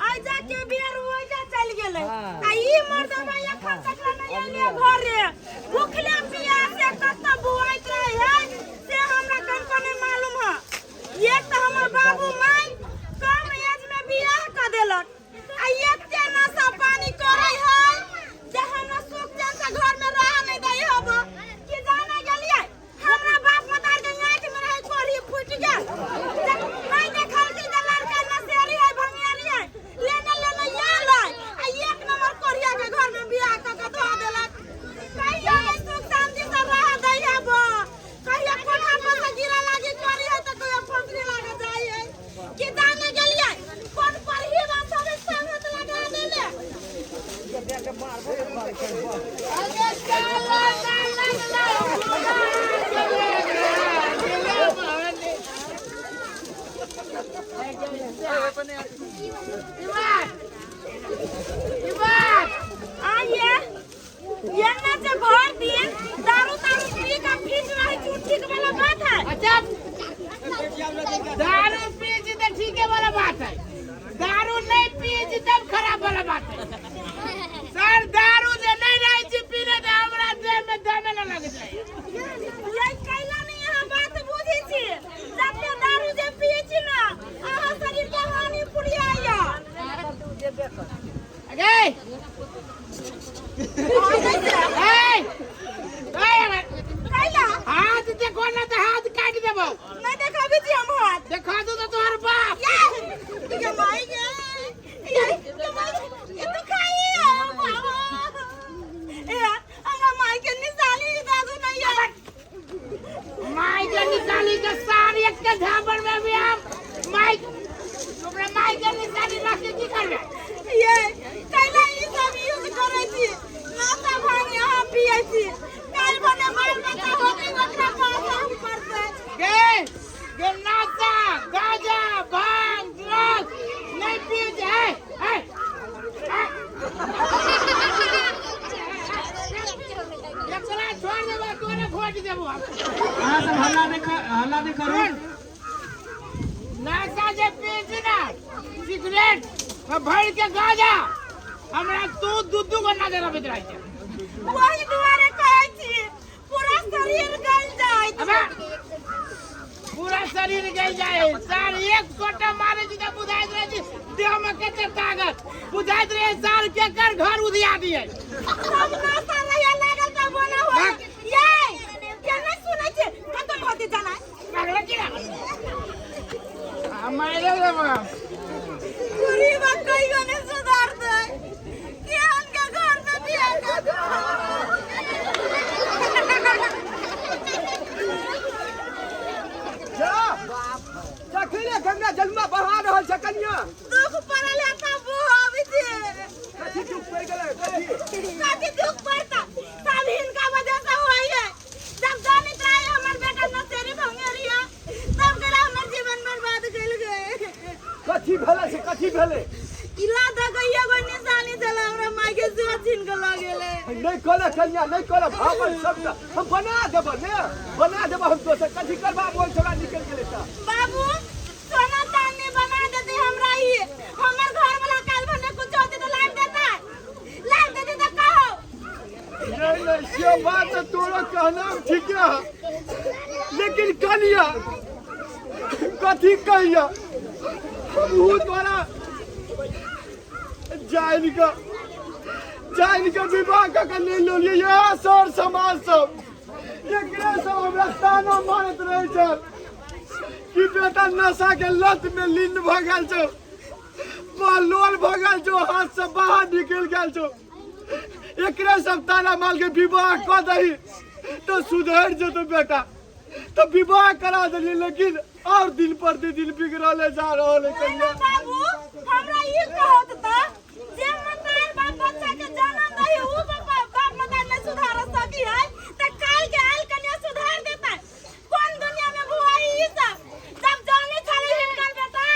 आई जाके बियार हो जा चल गेले आ ई मर्दवा एखन तक नहीं आइले घर रे भूखले पिया से कत बुआइत रहे है से हमरा कनको नहीं मालूम है। एक त हमर बाबू माई कम एज में बियाह क देलक आ एते नशा पानी करे है जे हमरा सुख चैन से घर में रह नहीं दई हब कि जाने गेलिए हमरा बाप मतार के आंख में रहे कोरी फूट गेल नहीं देखल कि लड़का नशेरी है भंगियारी है लेने यार है आ एक नंबर कोरिया के घर में बियाह क के धो देलक कहिया सुख शांति से रह दई हब कहिया कोठा पर से गिरा लागी कोरी है त कहिया फंसरी लागे जाई है कि जाने गेलिए कोन पर ही बात सब संगत लगा देले अरे भर दिए दारू तारू पी का फीस रही ठीक वाला बात है। अच्छा दारू पी तो ठीक है वाला बात है, दारू नहीं पी तब खराब वाला बात है। सर दारू जे नहीं रही पीने तो हमरा देह में दम न लग जाए ये कैला नहीं यहां बात बुझी छी जब ते दारू जे पिए छी ना आहा शरीर के हानि पुरियाया अगे हाथ देखो ना तो हाथ काट देबो नहीं देखा भी हम हाथ देखा दो तो तोहर बाप ये माई गे ये तो खाई है बाबा ए अंगा माई के निशानी दादू नहीं है माई के निशानी के सारी एक के झाबर में भी हम माई तुमरे माई के निशानी रख के की करबे ये कैला ई सब यूज करे छी नाता भांग यहां पिए छी काल बने मार बच्चा होती बकरा पास हम करते गे नाता गाजा भांग ड्रग्स नहीं पिए जाए ये चला छोड़ देबो तोने घोट देबो हां सब हल्ला नहीं करो नाता जे पिए छी ना सिगरेट भर के गाजा हमरा तू दूधू को ना देना बेच रही है वही दुआरे कहै छी पूरा शरीर गल जाए अबे पूरा शरीर गल जाए सर एक कोटा मारे जी त बुझाइत रहे छी देह में कते ताकत बुझाइत रहे सर के कर घर उधिया दिए सब नासा लया लागल त बोला हो ये के नहीं सुनै छी कत होती जाना लागल की ना मारे रे बा पूरी बात कई गने सुधार दे के हम के घर में बियाह कर जखने गंगा जलमा बहा रहल छ कन्या दुख पड़ल है त वो आबी छे कथि दुख पड़ गेलै कथि दुख पड़ता सब इनका वजह से होई है जब जानित रहे हमर बेटा नसेरी भंगेरी है तब करा हमर जीवन बर्बाद कइल गए कथि भेलै से कथि भेलै इला द गइया गो निशानी चला हमरा माई के जुआ छीन के ल गेले नहीं कोला कन्या नहीं कोला भावन सब हम बना देब ने बना देब हम दोसर कथि करबा बोल छोड़ा निकल गेलै त बाबू सोना चांदी बना देते हमरा ही हमर घर वाला काल भने कुछ होते तो लाइव देते तो कहो नहीं से बात तोरा कहना ठीक है लेकिन कन्या कथि कहिया हमहू तोरा जाइन का विवाह का नहीं लो लिए ये सर समाज सब एकरे सब हमरा ताना मारत रहे छ कि बेटा नशा के लत में लीन भ गेल छो लोल भ गेल छो हाथ से बाहर निकल गेल छो एकरे सब ताना माल के विवाह क दही तो सुधर जतो बेटा तो विवाह करा देली लेकिन और दिन पर दिन बिगड़ले जा रहल है कन्या बाबू हमरा ई कहत त जे मतार बाप बच्चा के जन्म दही उ बाप मतार नहीं सुधार सकी है त काल के हाल कन्या सुधार देता कौन दुनिया में बुआई ई सब जब जाने छले हिनकर बेटा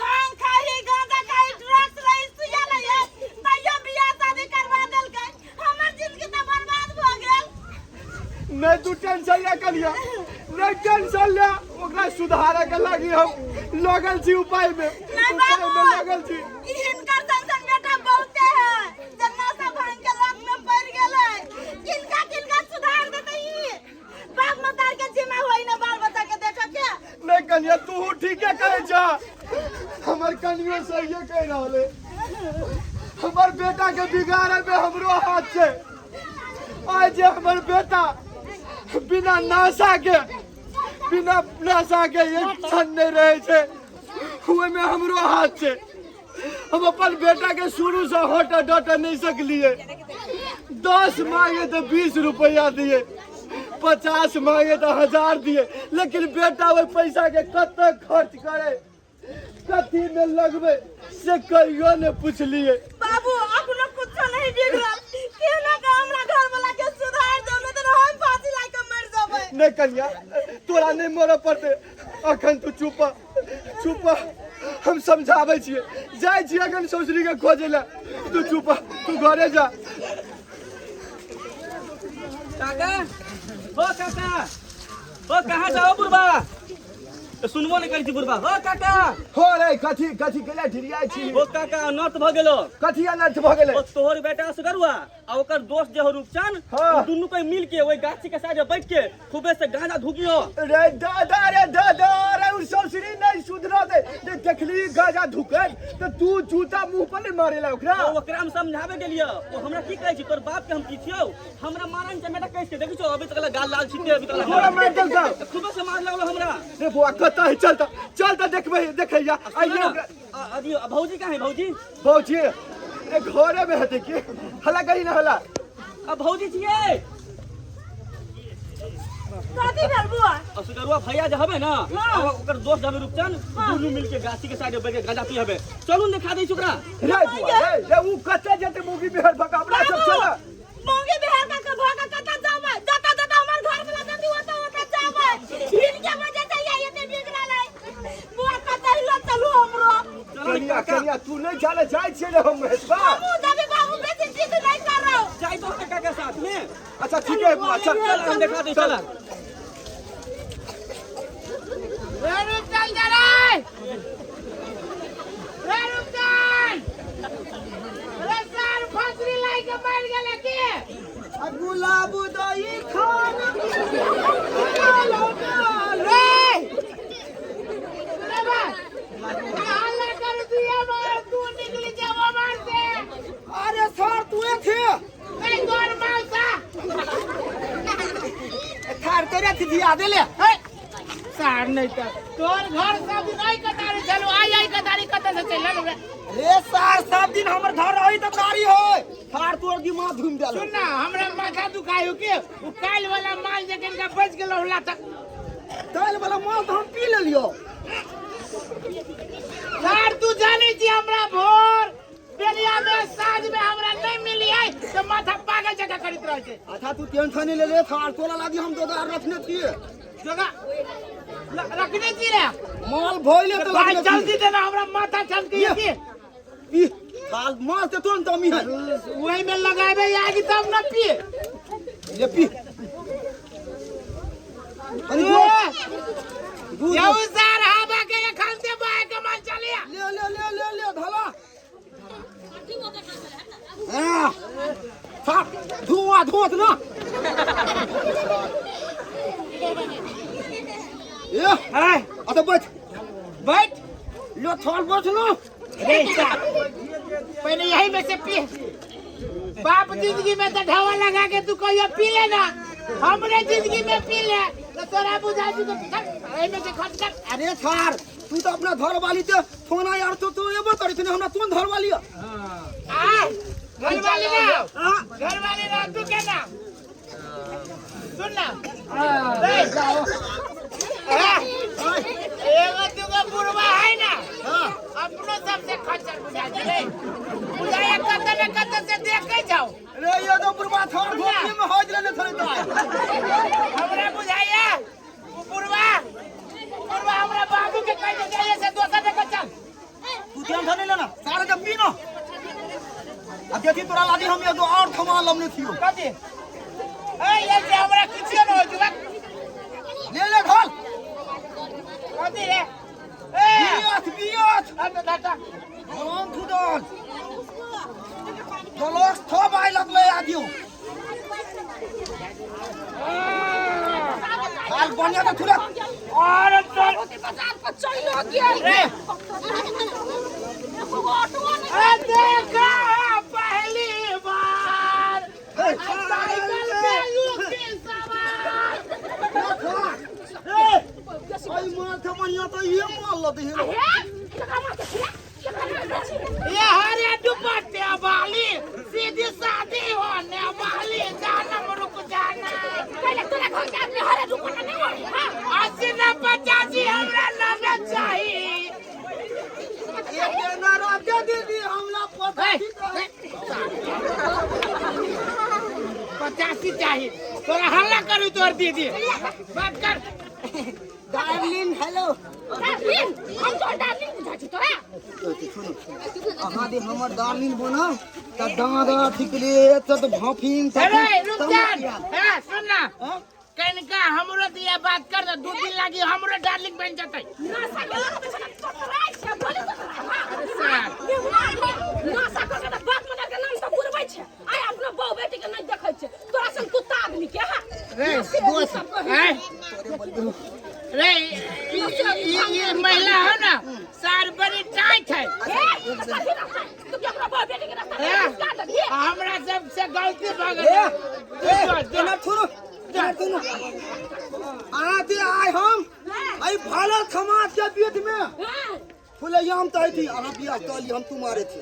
भांग खाई गांजा खाई ड्रग्स रही सुया ले तइयो बियाह शादी करवा देल के हमर जिंदगी त बर्बाद भ गेल नहीं तू टेंशन ले करिया नहीं टेंशन ले ओकरा सुधारे के लागी हम लगल छी उपाय में लगल छी। इनका संसन बेटा बहुते है जन्ना से भांग के लत में पड़ गेलै। किनका किनका सुधार देतै ई बाप मतार के जिम्मा होई ना बाल बच्चा के देख के। नहीं कन्या तू ठीके कहै छ। हमर कनियो सहिए कह रहले। हमर बेटा के बिगाड़े में हमरो हाथ छे। आज जे हमर बेटा बिना नशा के एक क्षण नहीं रहे छे हुए में हमरो हाथ छे। हम अपन बेटा के शुरू से हट डट नहीं सकलिए। 10 मांगे तो 20 रुपया दिए, 50 मांगे तो 1000 दिए, लेकिन बेटा वो पैसा के कत खर्च करे कथी में लगबे से कहियो ने पूछलिए। बाबू अपनो कुछ नहीं बिगड़ल। केना का हमरा घर वाला के सुधार दो न तो हम फांसी ला के मर जाबे। नहीं कन्या तोरा नहीं मर पड़ते। अखन तू चुप हम समझावे छिए। जाय छी अखन ससुरी के खोजे ला। तू चुप तू घरे जा। काका ओ कहाँ जाओ बुढ़बा? सुनबो नहीं करी थी बुढ़बा। हो काका हो रे कथी केला ढिरिया छी। ओ काका अनर्थ भ गेलो। कथी अनर्थ भ गेले? ओ तोहर बेटा असगरुआ आ ओकर दोस्त जे हो रूपचंद हाँ। दुनू कोई मिल के ओई गाछी के साइड बैठ के खूबे से गांजा धुकियो। रे दादा रे उ ससुरी नहीं सुधरा दे। देखली गाजा धुकत तो तू जूता मुंह पर नहीं मारेला ओकरा। ओकरा हम समझावे गेलियो। ओ हमरा की कहै छी तोर बाप के हम की छियौ? हमरा मारन जे बेटा कहै छै देखि छौ अभी तक गाल लाल छिटे अभी तक तोरा मार दल का खूबे से मार लागलो हमरा। रे बुआ कत है चलता देखैया आइए। अभी भौजी कहाँ है भौजी? भौजी ए घरे में हते की हला करी ना हला। अब भौजी छिए कथी भेल बुआ? असगरुआ भैया जे हबे ना हाँ। ओकर दोस्त हबे रूपचंद दुनू मिल के गाछी के साइड बैठ के गांजा पी हबे। चलू ने खा दै छी ओकरा। रे बुआ रे उ कते जते मुगी बिहार भगा हमरा सब चला। मोंगे बिहार का भगा कता जाबे जता हमर घर वाला जल्दी ओता जाबे। इनके वजह से ये एते बिगड़ल है। बुआ कता हिलो चलू हमरो। कनिया तू नहीं जाने जाय छे रे हम हेतबा। बाबू दबे बाबू बेसी जिद नहीं करो। जाई तो काका के साथ में। अच्छा ठीक है बुआ चल चल दिखा दे चल। रे रुपचंद रे रुपचंद रे सर फसरी लाई के मर गेले के। गुलाब दही खान रे बा हाल कर दिया मार तू निकली जावा मार से। अरे सर तू थे नहीं तोर मौसा थार तेरे थी दिया दे ले। सार नहीं कर तोर घर सब नहीं कटारी चलो आई कटारी कत से चल रे सार सब दिन हमर घर रही त कारी होय। थार तोर दिमाग घूम देल। सुन ना हमरा माथा दुखायो के उ काल वाला माल जकन का बच गेलो होला तक काल वाला माल तो हम पी ले लियो। सार तू जाने छी हमरा भोर बेलिया में साँझ में हमरा नहीं मिली है तो माथा पागल जगह करित रह छे। अच्छा तू टेंशन नहीं ले ले थार तोरा लादी हम दोदार रखने थिए। जगह रखने छी रे माल भइले तो भाई जल्दी देना हमरा माथा चमकी है ई बाल माल ते तुरंत अमी है। वही में लगाबे आगे तब न पिए। ले पी यौ सर हवा के खानते बाय के मन चलिया ले भला। हां था धुआं ना ये है अत बैठ लो थोड़ बैठ लो। रे सर पहले यही में से पी। बाप जिंदगी में तो ढावा लगा के तू कहियो पी लेना हमरे जिंदगी में पी ले तो तोरा बुझा जी तो एही में से खर्च कर। अरे सार तू तो अपना घर वाली ते सोना यार तो एबो करी तने हमरा तोन घर वाली। आ घर वाली ना तू के ना सुन ना रे जाओ एगो दुगो बुढ़वा है ना अपनो सबसे खच्चर बुझा दे बुझाया कत से देख के जाओ। रे ये तो बुढ़वा थोड़ भोगी में हो जले थोड़ी तो हमरा बुझाया बुढ़वा हमरा बाबू के कह दे जाए से दोसर के चल। तू टेंशन नहीं लेना सारे जब पी ना। अब देखी तोरा लादी हम ये दो और थमा लमने थियो कथी ए ये से हमरा कुछ न हो जुवा ले ढोल कथी रे ए idiot! Gewoon gedaan! Verlost, voorbij, laat mij aan jou! हाल बनिया तो थोड़ा और बाजार पर चलो गया देखा पहली बार साइकिल पे यूपी सवार आई माथा बनिया तो ये माल लो दे ये हरे दुपट्टे वाली सीधी सादी होने वाली जाना रुक जाना पहले तोरा घर के अपने हरे दुकान नहीं हो हां 80-85 हमरा ना चाहिए ये देना रात दीदी हमला 85 चाहिए तोरा हल्ला करू तोर दीदी बात कर डार्लिंग हेलो डार्लिंग हम तो डार्लिंग बुझाची तोरा अहाँ दे हमर डार्लिंग बनो त दादा ठिकले त भाफिंग अरे रुक जा ए सुन ना कनिका हमरो दिया बात कर दे 2 दिन लागी हमरो डार्लिंग बन जतै ना सकल तोरा से बोले ना सकल के बात मना के नाम से पुरबै छै आइ अपना बहू बेटी के नहीं देखै छै तोरा सन कुत्ता आदमी के हां रे दोस्त रे ये महिला है ना सार बड़ी टाइट है तू क्या अपना बहू बेटी के रास्ता हमरा सबसे गलती भ गेल जना छोड़ो जना आते आए हम आई भाला समाज के बीच में फुलैयाम ताई थी अहाँ बियाह कली हम तुम्हारे थे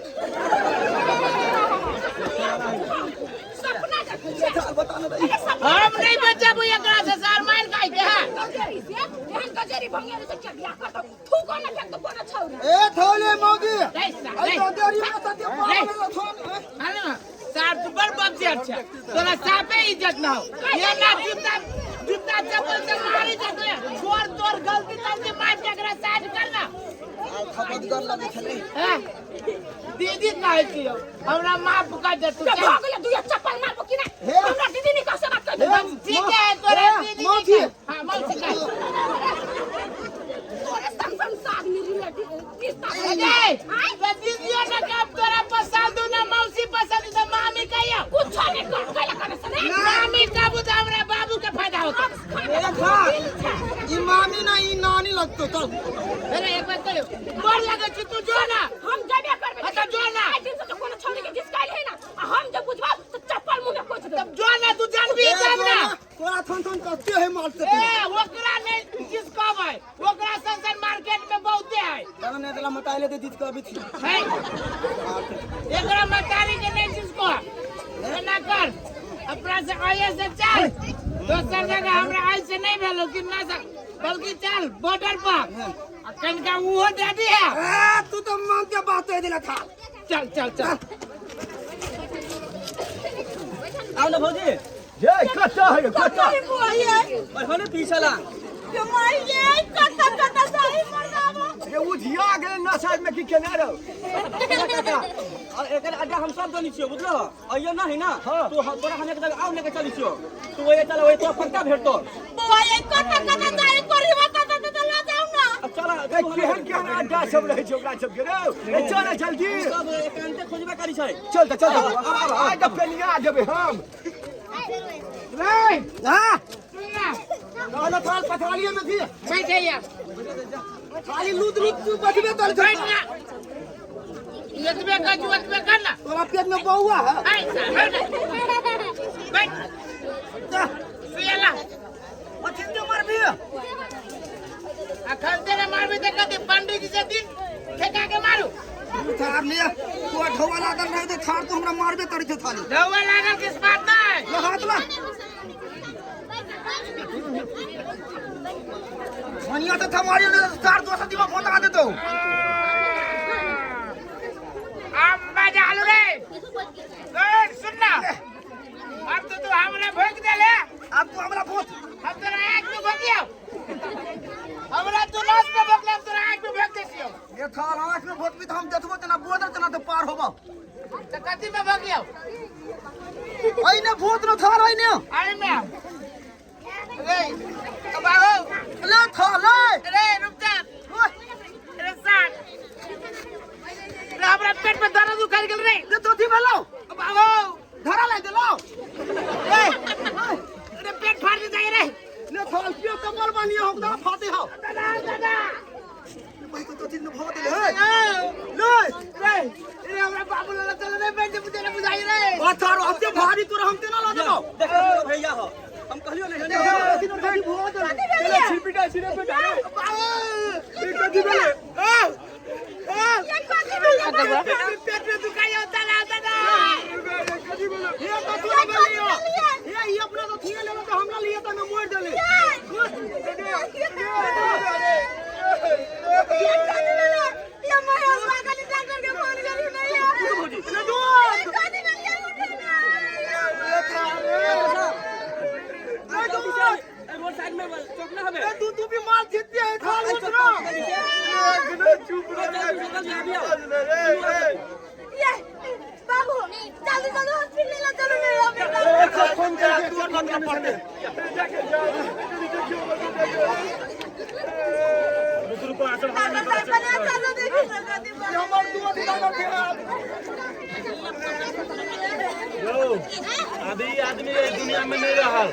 सपना देख बताना रही हम नहीं बचाबो एकरा से सार मार खाई के है गजरी से एहन गजरी भंगिया से चढ़िया कर तू कोन फेंक तो कोन छौरी ए थोले मौगी नहीं आई गजरी में सत्य पागल थोन हां सार तू बड़ बच्चा छै तोरा सापे इज्जत ना हो ये ना जूता चप्पल से मारी जतले छोड़ तोर गलती तब मार के एकरा साइड करना खपतगर लगे छले दीदी कहै छियो हमरा माफ कर दे तू के भागले दुया चप्पल मारबो कि नहीं हमरा दीदी नहीं कह से बात कर ठीक है तोरा दीदी माफी हां माफी कर तोरे संग आदमी रिलेटिव रिश्ता अजय तो दीदी ने कब तोरा पसंद ना मौसी पसंद तो मामी कहियो कुछ नहीं कर कला करे से नहीं मामी कब तो हमरा बाबू के फायदा होता ई मामी ना ई नानी लगतो चल अरे एक बात कहियो बोल लगे छी तू जो ना हम जबे करबे अच्छा जो ना आई दिन से तो कोनो छौरी के डिस्काइल है ना हम जब बुझबा तो चप्पल मुंह में कोच दे तब जो ना तू जानबी तब ना तोरा थन करते है मारते ए ओकरा नहीं किसको भाई ओकरा संसार मार्केट में बहुते है तने ने तला मटाइले दे दीद कभी थी है एकरा मतारी के नहीं किसको ना कर अपना से आए से चल दोसर जगह हमरा आई से नहीं भेलो कि ना बल्कि चल बॉर्डर पर कनका वो दे दिया ए तू तो मन के बात दे दिला था चल चल चल आओ ना भौजी ये कच्चा है कच्चा और होने पीछे ला ये उधिया गेल ना साइड में की केना रहो और एकर अड्डा हम सब जानी छियो बुझलो अइयो ना है ना तो तोरा हम एक जगह आउ लेके चली छियो तू ओए चल ओए तो पक्का भेटतो अब चला केहन केहन अड्डा सब रहे छै ओकरा सब के रे चल जल्दी सब एकांते खोजबे करी छै चल आ के पेनिया देबे हम रे हां ना थाल पथालिए में थी बैठे या खाली लूट तू बचबे तल बैठ ना यतबे का जुतबे कर ना तोरा पेट में बौआ है ऐसा बैठ सुयला अथिन दे मार भी अखन तेरे मारबे ते कते पंडित जी से दिन ठेका के मारू थार ले तू ढोवा लागल रहे तो थार तो हमरा मारबे तरी थे थाली ढौवा लागल किस बात नहीं ये हाथ में मनिया तो थमारी ने थार तो सदी में फोटा दे दो अब मजा लो रे ए सुनना अब तो तू हमरा भोग दे ले अब तू हमरा भूत हम तेरा एक में भोगियो हमरा तू नाच में भोग ले हम तेरा एक में भोग देसियो ये थार आंख में भूत भी तो हम देखबो तना बोदर तना तो पार होबो तो कति में भोगियो आइने भूत न थार आइने अरे मैं रे अब आओ ले थार ले रे रुक जा रे साथ कथी भेलो बाबू धरा ले देलो ए अरे पेट फाड़ दे जाए रे ले फल पियो कमर बानियो हम दा फाते हो दादा भाई तो तीन भाव दे ले रे ये हमरा बाबू लाला चल रे पेट मुझे ना बुझाई रे अथार हते भारी तोर हम ते ना ला देलो देखो भैया हो हम कहलियो नहीं तीन भाई भाव दे ले छिपिटा सिरे पे बाबू ये कथी भेले ये कथी भेलै पेट में दुखाई होता ना दादा कथी भेले ये कथी भेले ये अपना तो थिए लेलो तो हमरा लिए तो मैं मोड़ देले ये मैं पागल डॉक्टर के फोन करी नहीं है रोड साइड में चौकना हमें तू भी मार जीतती है खा लो चुप ये बाबू जल्दी जल्दी हॉस्पिटल ले चलो मेरा बेटा फोन करके तू फोन कर पड़ते दूसरों को आसर हाथ में अभी आदमी इस दुनिया में नहीं रहा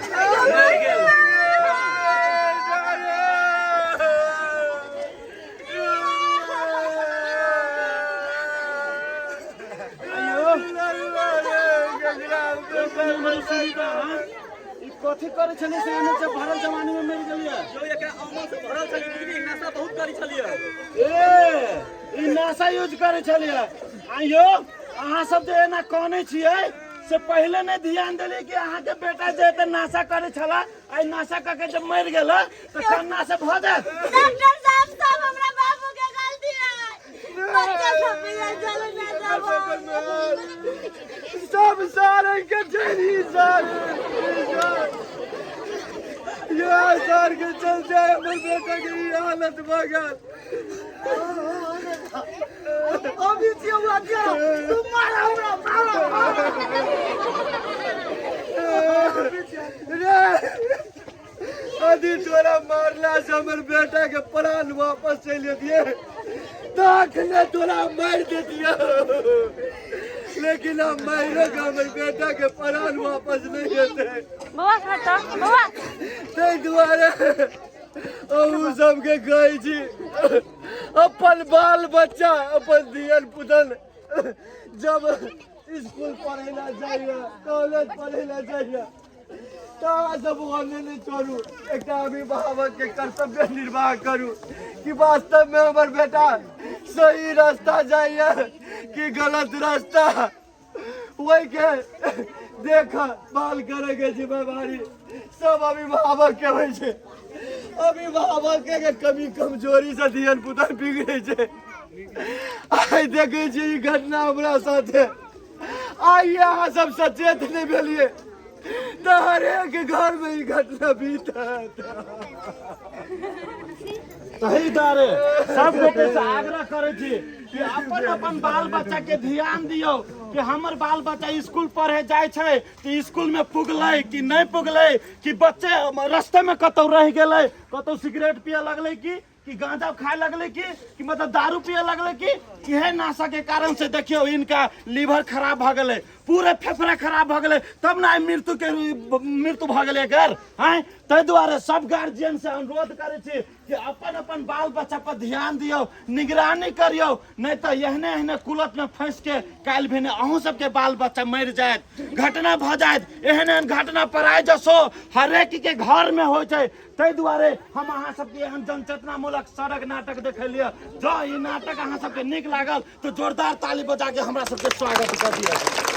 कथी करे छले से एने से भरल जमाने में मर गेलिए जो एकरा अमल से भरल छली लेकिन नशा बहुत करी छलिए ए ई नशा यूज करे छलिए आइयो अहाँ सब जे एना कहने छियै से पहले ने ध्यान देली कि अहाँ के बेटा जे त नशा करे छला आई नशा क के जब मर गेल त कन्ना से भ जात डॉक्टर साहब सब हमरा बाबू के गलती है बच्चा सब पिया चलो ना सब सारे के जरी सर ये सर के चलते हमर बेटा के ई हालत भ गेल अभी हुआ क्या तुम मारा अभी तोरा मारला से हमर बेटा के प्राण वापस चले दिए ताक ने तोरा मार दे दिया लेकिन हम मारे का हमर बेटा के प्राण वापस नहीं देते बाबा खाता बाबा ते दुआरे ओ सबके कहै छी अपन बाल बच्चा अपन धियन पुतन जब स्कूल पढ़े ला जाइए कॉलेज पढ़े ला जाइए तारा सब ओने नहीं छोड़ू एक अभिभावक के कर्तव्य निर्वाह करू कि वास्तव में हमर बेटा सही रास्ता जाइए कि गलत रास्ता वही के देख बाल करे के जिम्मेवारी सब अभिभावक के होइ छै अभिभावक के कमी कमजोरी से धियन पुतन बिगड़े छै आई देखे छी ई घटना हमरा साथे आई अहाँ सब सचेत नहीं भेलिए तो हर एक घर में ई घटना बीतत सही दारे सब गोटे से आग्रह करे छी कि अपन अपन बाल बच्चा के ध्यान दियो कि हमर बाल बच्चा स्कूल पढ़े जाय छै कि स्कूल में पुगलै कि नहीं पुगलै कि बच्चे रास्ते में कतौ रह गेलै कतौ सिगरेट पिए लगलै कि गांजा खाए लगले कि मतलब दारू पिए लगले कि इहे नशा के कारण से देखियो इनका लीवर खराब भ गेले पूरे फेफड़ा खराब भ गेले तब ना मृत्यु भ गेले कर हैं तै दुआरे सब गार्जियन से अनुरोध करे छी कि अपन अपन बाल बच्चा पर ध्यान दियो निगरानी करियो नहीं तो एहने एहने कुलत में फंस के काल भेने अहूँ सबके बाल बच्चा मर जायत घटना भ जायत एहन एहन घटना पराय जसो हरेक के घर में हो छै तै दुआरे हम अहाँ सबके एहन जनचेतनामूलक सड़क नाटक देखलिए जो ई नाटक अहाँ सबके नीक लागल तो जोरदार ताली बजा के हमरा सबके स्वागत कर दिया।